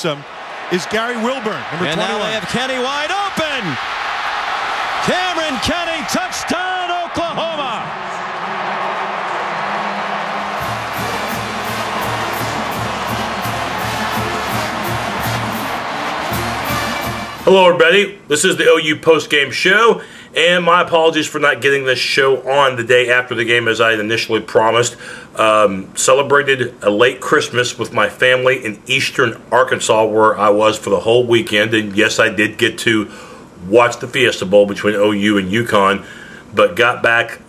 him is Gary Wilburn, number 21. And now they have Kenny wide open. Cameron Kenny, touchdown, Oklahoma. Hello everybody, this is the OU postgame show, and my apologies for not getting this show on the day after the game as I had initially promised. Celebrated a late Christmas with my family in eastern Arkansas where I was for the whole weekend, and yes, I did get to watch the Fiesta Bowl between OU and UConn, but got back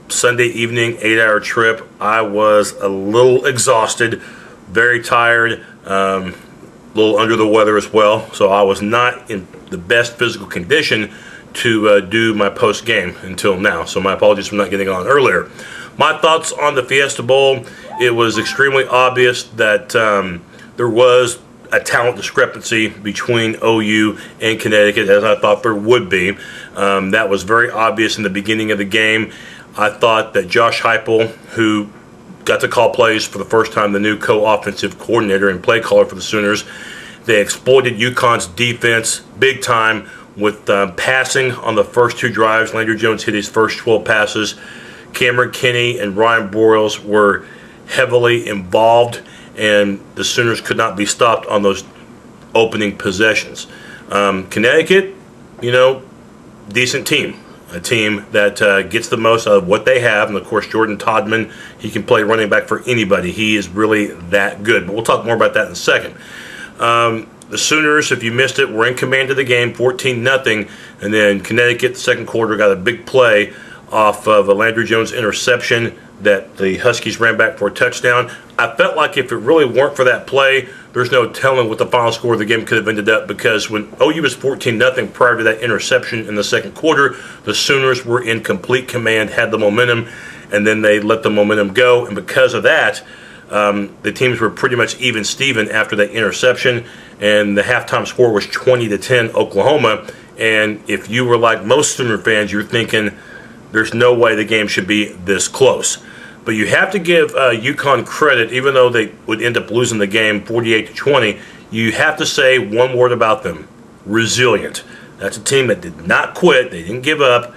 Sunday evening, 8-hour trip. I was a little exhausted, very tired, a little under the weather as well, so I was not in the best physical condition to do my post game until now, so my apologies for not getting on earlier. My thoughts on the Fiesta Bowl: it was extremely obvious that there was a talent discrepancy between OU and Connecticut, as I thought there would be. That was very obvious in the beginning of the game. I thought that Josh Heupel, who got to call plays for the first time, the new co-offensive coordinator and play caller for the Sooners, they exploited UConn's defense big time with passing on the first two drives. Landry Jones hit his first 12 passes. Cameron Kenny and Ryan Broyles were heavily involved, and the Sooners could not be stopped on those opening possessions. Connecticut, you know, decent team. A team that gets the most out of what they have, and of course Jordan Todman, he can play running back for anybody. He is really that good, but we'll talk more about that in a second. The Sooners, if you missed it, were in command of the game, 14-0, and then Connecticut, the second quarter, got a big play off of a Landry Jones interception that the Huskies ran back for a touchdown. I felt like if it really weren't for that play, there's no telling what the final score of the game could have ended up, because when OU was 14-0 prior to that interception in the second quarter, the Sooners were in complete command, had the momentum, and then they let the momentum go, and because of that, the teams were pretty much even-steven after that interception, and the halftime score was 20-10 Oklahoma. And if you were like most Sooner fans, you're thinking there's no way the game should be this close. But you have to give UConn credit, even though they would end up losing the game 48-20. You have to say one word about them: resilient. That's a team that did not quit. They didn't give up.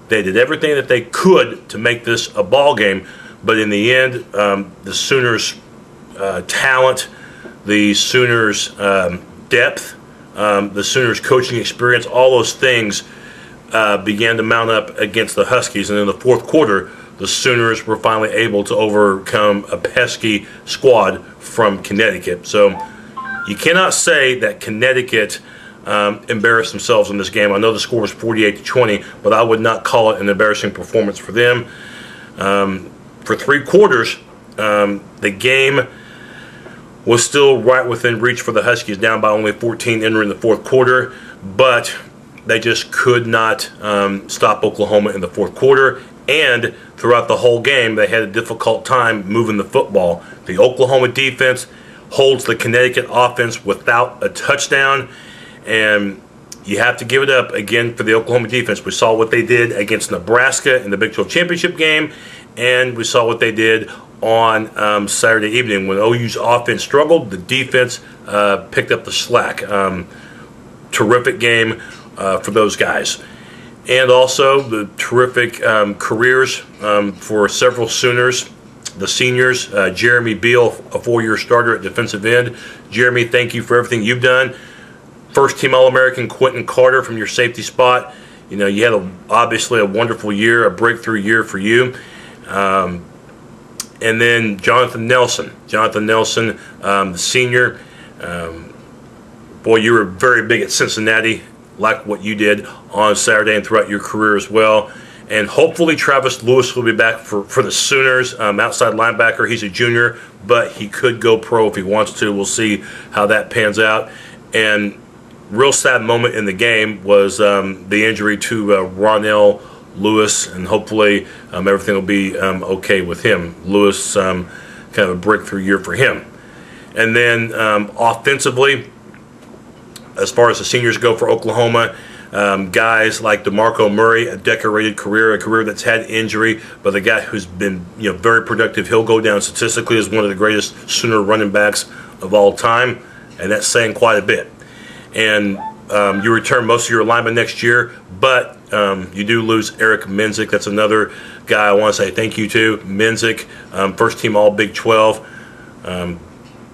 They did everything that they could to make this a ball game. But in the end, the Sooners' talent, the Sooners' depth, the Sooners' coaching experience, all those things began to mount up against the Huskies. And in the fourth quarter, the Sooners were finally able to overcome a pesky squad from Connecticut. So you cannot say that Connecticut embarrassed themselves in this game. I know the score was 48-20, but I would not call it an embarrassing performance for them. For three quarters, the game was still right within reach for the Huskies, down by only 14 entering the fourth quarter, but they just could not stop Oklahoma in the fourth quarter, and throughout the whole game, they had a difficult time moving the football. The Oklahoma defense holds the Connecticut offense without a touchdown, and you have to give it up again for the Oklahoma defense. We saw what they did against Nebraska in the Big 12 championship game, and we saw what they did on Saturday evening. When OU's offense struggled, the defense picked up the slack. Terrific game for those guys. And also the terrific careers for several Sooners. The seniors, Jeremy Beal, a four-year starter at defensive end. Jeremy, thank you for everything you've done. First-team All-American Quentin Carter from your safety spot. You know, you had obviously a wonderful year, a breakthrough year for you. And then Jonathan Nelson. Jonathan Nelson, the senior. Boy, you were very big at Cincinnati, like what you did on Saturday and throughout your career as well. And hopefully Travis Lewis will be back for the Sooners. Outside linebacker, he's a junior, but he could go pro if he wants to. We'll see how that pans out. And real sad moment in the game was the injury to Ronell Lewis, and hopefully everything will be okay with him. Lewis, kind of a breakthrough year for him. And then offensively, as far as the seniors go for Oklahoma, guys like DeMarco Murray, a decorated career, a career that's had injury, but a guy who's been very productive. He'll go down statistically as one of the greatest Sooner running backs of all time. and that's saying quite a bit. And you return most of your linemen next year, but you do lose Eric Menzik. That's another guy I want to say thank you to. Menzik, first team All Big 12.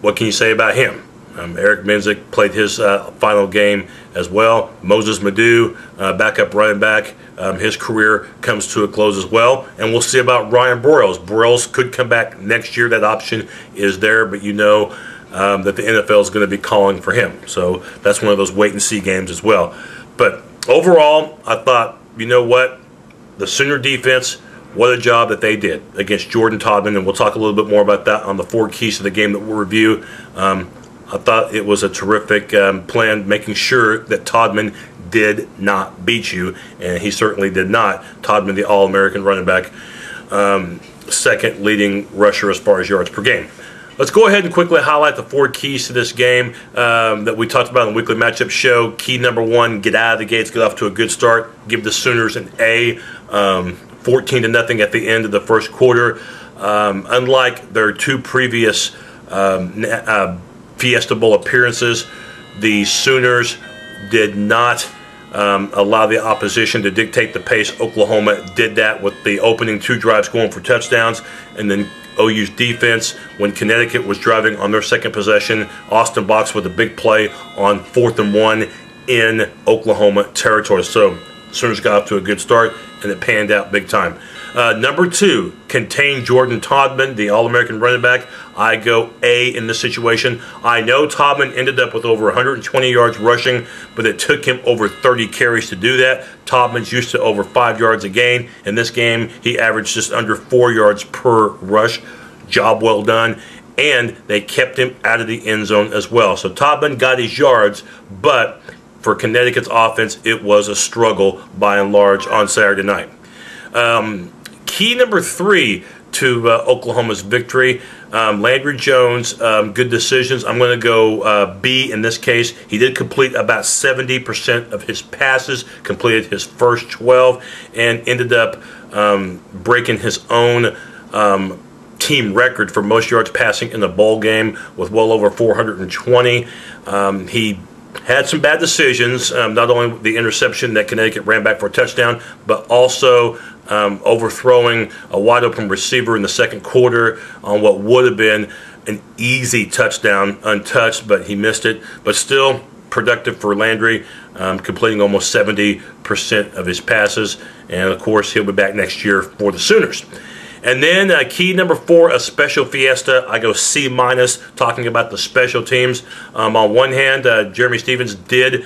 What can you say about him? Eric Menzik played his final game as well. Moses Madu, backup running back, his career comes to a close as well. And we'll see about Ryan Broyles. Broyles could come back next year. That option is there, but you know that the NFL is going to be calling for him. So that's one of those wait-and-see games as well. But overall, I thought, you know what? The Sooner defense, what a job that they did against Jordan Todman, and we'll talk a little bit more about that on the 4 keys to the game that we'll review. I thought it was a terrific plan, making sure that Todman did not beat you, and he certainly did not. Todman, the All-American running back, second leading rusher as far as yards per game. Let's go ahead and quickly highlight the 4 keys to this game that we talked about in the weekly matchup show. Key number 1, get out of the gates, get off to a good start. Give the Sooners an A, 14-0 at the end of the first quarter. Unlike their 2 previous Fiesta Bowl appearances, the Sooners did not allow the opposition to dictate the pace. Oklahoma did that with the opening 2 drives going for touchdowns, and then OU's defense, when Connecticut was driving on their second possession, Austin Box with a big play on 4th and 1 in Oklahoma territory. So Sooners got off to a good start, and it panned out big time. Number 2, contain Jordan Todman, the All-American running back. I go A in this situation. I know Todman ended up with over 120 yards rushing, but it took him over 30 carries to do that. Todman's used to over 5 yards a game. In this game, he averaged just under 4 yards per rush. Job well done. And they kept him out of the end zone as well. So Todman got his yards, but for Connecticut's offense, it was a struggle by and large on Saturday night. Key number 3 to Oklahoma's victory, Landry Jones, good decisions. I'm going to go B in this case. He did complete about 70% of his passes, completed his first 12, and ended up breaking his own team record for most yards passing in the bowl game with well over 420. He had some bad decisions, not only the interception that Connecticut ran back for a touchdown, but also overthrowing a wide-open receiver in the second quarter on what would have been an easy touchdown, untouched, but he missed it. But still productive for Landry, completing almost 70% of his passes. And, of course, he'll be back next year for the Sooners. And then key number 4, a special fiesta. I go C-, talking about the special teams. On one hand, Jeremy Stevens did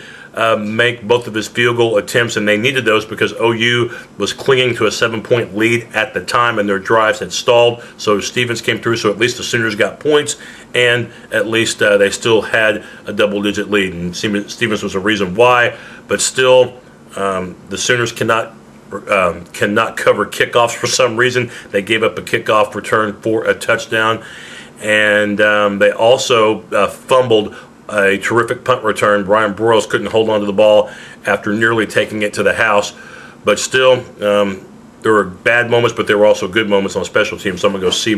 make both of his field goal attempts, and they needed those because OU was clinging to a 7-point lead at the time, and their drives had stalled. So Stevens came through, so at least the Sooners got points, and at least they still had a double-digit lead. And Stevens was a reason why, but still the Sooners cannot cover kickoffs for some reason. They gave up a kickoff return for a touchdown, and they also fumbled a terrific punt return. Brian Broyles couldn't hold on to the ball after nearly taking it to the house. But still, there were bad moments, but there were also good moments on special teams, so I'm going to go C-.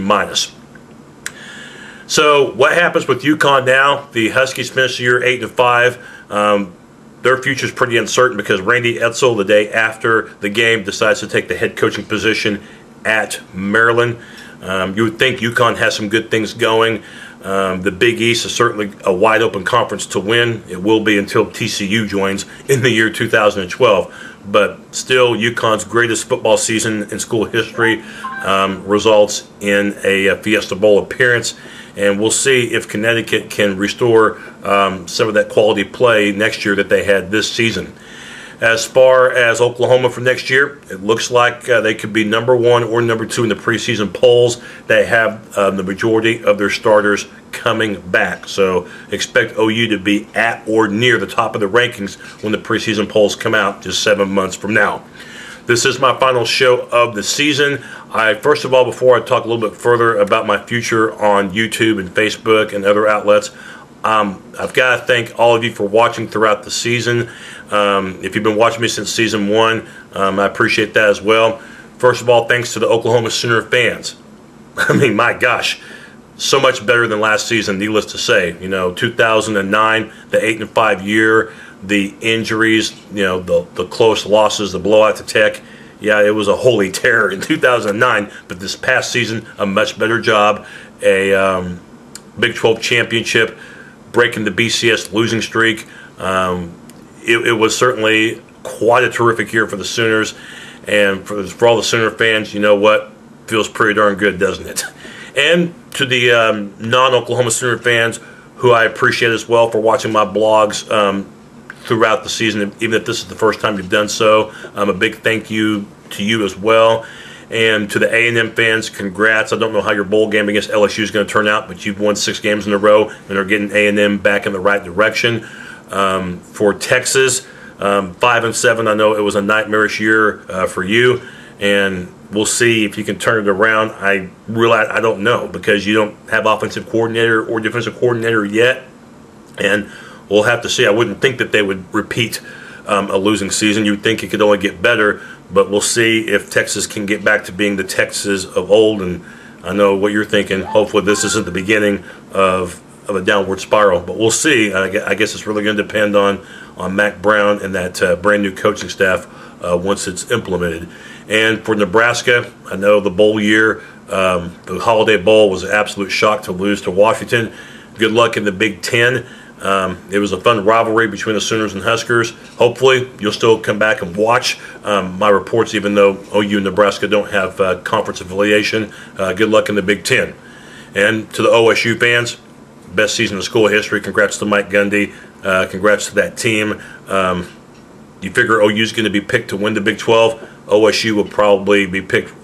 So what happens with UConn now? The Huskies finished the year 8-5. Their future is pretty uncertain because Randy Edsall, the day after the game, decides to take the head coaching position at Maryland. You would think UConn has some good things going. The Big East is certainly a wide-open conference to win. It will be until TCU joins in the year 2012. But still, UConn's greatest football season in school history results in a Fiesta Bowl appearance. And we'll see if Connecticut can restore some of that quality play next year that they had this season. As far as Oklahoma for next year, it looks like they could be number 1 or number 2 in the preseason polls. They have the majority of their starters coming back. So expect OU to be at or near the top of the rankings when the preseason polls come out just 7 months from now. This is my final show of the season. First of all, before I talk a little bit further about my future on YouTube and Facebook and other outlets, I've got to thank all of you for watching throughout the season. If you've been watching me since season 1, I appreciate that as well. First of all, thanks to the Oklahoma Sooner fans. I mean, my gosh, so much better than last season, needless to say. 2009, the 8-5 year, the injuries, the close losses, the blowout to Tech. Yeah, it was a holy terror in 2009, but this past season, a much better job. A Big 12 championship, breaking the BCS losing streak. It was certainly quite a terrific year for the Sooners, and for all the Sooner fans, you know what? Feels pretty darn good, doesn't it? And to the non-Oklahoma Sooner fans, who I appreciate as well for watching my blogs throughout the season, even if this is the first time you've done so, a big thank you to you as well. And to the A&M fans, congrats. I don't know how your bowl game against LSU is going to turn out, but you've won 6 games in a row and are getting A&M back in the right direction. For Texas, 5-7, I know it was a nightmarish year for you, and we'll see if you can turn it around. I realize I don't know, because you don't have offensive coordinator or defensive coordinator yet, and we'll have to see. I wouldn't think that they would repeat a losing season. You'd think it could only get better, but we'll see if Texas can get back to being the Texas of old. And I know what you're thinking. Hopefully this isn't the beginning of a downward spiral, but we'll see. I guess it's really going to depend on Mac Brown and that brand new coaching staff once it's implemented. And for Nebraska, I know the bowl year, the Holiday Bowl was an absolute shock to lose to Washington. Good luck in the Big Ten. It was a fun rivalry between the Sooners and Huskers. Hopefully, you'll still come back and watch my reports, even though OU and Nebraska don't have conference affiliation. Good luck in the Big Ten. And to the OSU fans, best season in school history. Congrats to Mike Gundy. Congrats to that team. You figure OU is going to be picked to win the Big 12. OSU will probably be picked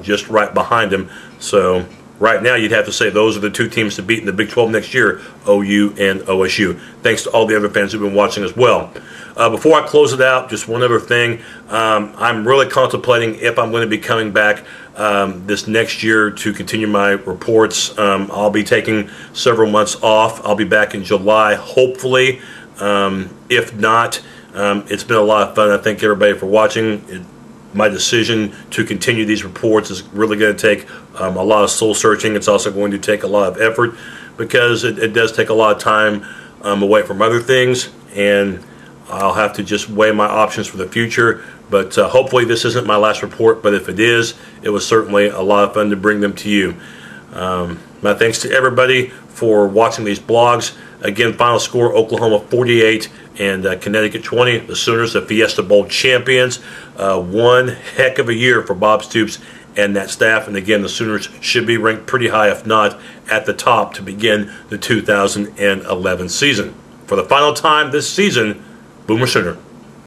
just right behind them. So right now, you'd have to say those are the 2 teams to beat in the Big 12 next year, OU and OSU. Thanks to all the other fans who've been watching as well. Before I close it out, just one other thing. I'm really contemplating if I'm going to be coming back this next year to continue my reports. I'll be taking several months off. I'll be back in July, hopefully. If not, it's been a lot of fun. I thank everybody for watching. My decision to continue these reports is really going to take a lot of soul searching. It's also going to take a lot of effort, because it does take a lot of time away from other things, and I'll have to just weigh my options for the future. But hopefully this isn't my last report, but if it is, it was certainly a lot of fun to bring them to you. My thanks to everybody for watching these blogs. Again, final score, Oklahoma 48 and Connecticut 20. The Sooners, the Fiesta Bowl champions. One heck of a year for Bob Stoops and that staff. And again, the Sooners should be ranked pretty high, if not at the top, to begin the 2011 season. For the final time this season, Boomer Sooner.